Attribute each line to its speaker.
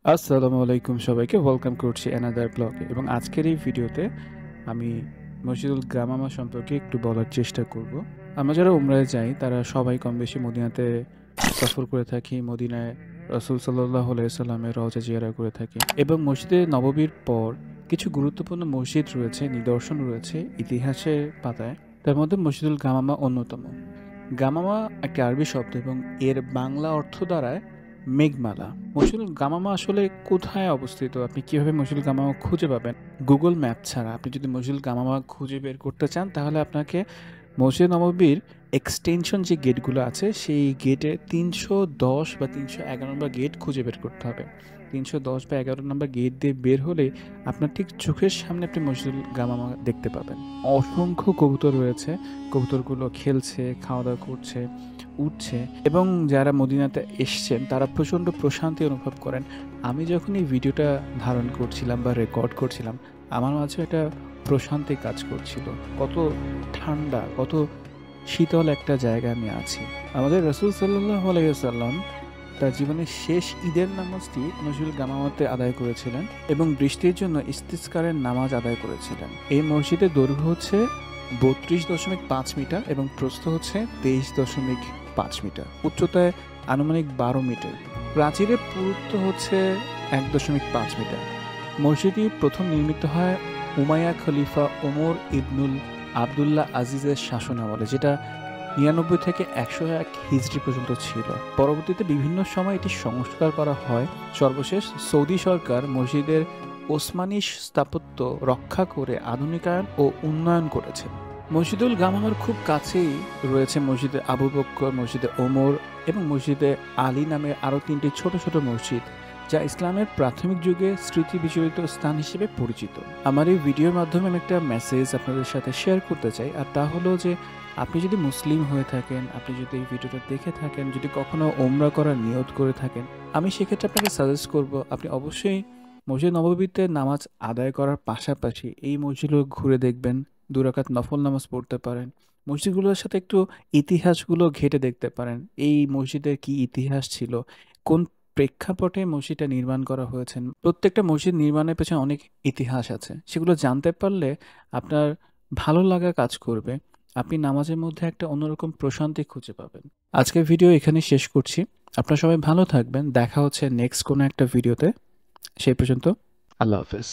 Speaker 1: আসসালামু আলাইকুম সবাইকে ওয়েলকাম করছি অ্যানাদার ব্লগে এবং আজকের এই ভিডিওতে আমি মসজিদুল গামামা সম্পর্কে একটু বলার চেষ্টা করব। আমরা যারা উমরায় যাই তারা সবাই কম বেশি মদিনাতে সফর করে থাকি, মদিনায় রাসূল সাল্লাল্লাহু আলাইহি সাল্লামের রওজা জিয়ারত করে থাকি এবং মসজিদে নববীর পর কিছু গুরুত্বপূর্ণ মসজিদ রয়েছে, নিদর্শন রয়েছে ইতিহাসের পাতায়। তার মধ্যে মসজিদুল গামামা অন্যতম। গামামা একটা আরবি শব্দ এবং এর বাংলা অর্থ দাঁড়ায় মেঘমালা। মসজিদুল গামামা আসলে কোথায় অবস্থিত, আপনি কিভাবে মসজিদুল গামামা খুঁজে পাবেন? গুগল ম্যাপ ছাড়া আপনি যদি মসজিদুল গামামা খুঁজে বের করতে চান তাহলে আপনাকে মসজিদ নববীর এক্সটেনশন যে গেটগুলো আছে সেই গেটে ৩১০ বা ৩১১ নম্বর গেট খুঁজে বের করতে হবে। ৩১০ বা ১১ নম্বর গেট দিয়ে বের হলে আপনার ঠিক চোখের সামনে আপনি মসজিদুল গামামা দেখতে পাবেন। অসংখ্য কবুতর রয়েছে, কবুতরগুলো খেলছে, খাওয়া দাওয়া করছে, উঠছে এবং যারা মদিনাতে এসছেন তারা প্রচণ্ড প্রশান্তি অনুভব করেন। আমি যখন এই ভিডিওটা ধারণ করছিলাম বা রেকর্ড করছিলাম, আমার মাঝে একটা প্রশান্তি কাজ করছিল। কত ঠান্ডা, কত শীতল একটা জায়গায় আমি আছি। আমাদের রাসূল সাল্লাল্লাহু আলাইহি ওয়াসাল্লাম তার জীবনের শেষ ঈদের নামাজটি মসজিদুল গামামাতে আদায় করেছিলেন এবং বৃষ্টির জন্য ইস্তিসকারের নামাজ আদায় করেছিলেন। এই মসজিদের দৈর্ঘ্য হচ্ছে ৩২.৫ মিটার এবং প্রস্থ হচ্ছে ২৩.৫ মিটার, উচ্চতায় আনুমানিক ১২ মিটার, প্রাচীরের পুরুত্ব হচ্ছে ১.৫ মিটার। মসজিদটি প্রথম নির্মিত হয় উমাইয়া খলিফা ওমর ইবনুল আবদুল্লাহ আজিজের শাসনামলে, যেটা ৯৯ থেকে ১০১ হিজরি পর্যন্ত ছিল। পরবর্তীতে বিভিন্ন সময় এটি সংস্কার করা হয়। সর্বশেষ সৌদি সরকার মসজিদের ওসমানী স্থাপত্য রক্ষা করে আধুনিকায়ন ও উন্নয়ন করেছে। মসজিদুল গামামার খুব কাছেই রয়েছে মসজিদে আবু বকর, মসজিদে ওমর এবং মসজিদে আলী নামে আরও ৩টি ছোট ছোট মসজিদ, যা ইসলামের প্রাথমিক যুগে স্মৃতি বিজড়িত স্থান হিসেবে পরিচিত। আমার এই ভিডিওর মাধ্যমে আমি একটা মেসেজ আপনাদের সাথে শেয়ার করতে চাই, আর তা হলো যে আপনি যদি মুসলিম হয়ে থাকেন, আপনি যদি এই ভিডিওটা দেখে থাকেন, যদি কখনো ওমরা করার নিয়ত করে থাকেন, আমি সেক্ষেত্রে আপনাকে সাজেস্ট করব আপনি অবশ্যই মসজিদ নববীতে নামাজ আদায় করার পাশাপাশি এই মসজিদগুলো ঘুরে দেখবেন, ২ রাকাত নফল নামাজ পড়তে পারেন। মসজিদগুলোর সাথে একটু ইতিহাসগুলো ঘেঁটে দেখতে পারেন। এই মসজিদের কি ইতিহাস ছিল, কোন প্রেক্ষাপটে মসজিদটা নির্মাণ করা হয়েছে। প্রত্যেকটা মসজিদ নির্মাণের পেছনে অনেক ইতিহাস আছে। সেগুলো জানতে পারলে আপনার ভালো লাগা কাজ করবে। আপনি নামাজের মধ্যে একটা অন্যরকম প্রশান্তি খুঁজে পাবেন। আজকের ভিডিও এখানে শেষ করছি। আপনারা সবাই ভালো থাকবেন। দেখা হচ্ছে নেক্সট কোনো একটা ভিডিওতে। সেই পর্যন্ত আল্লাহ হাফেজ।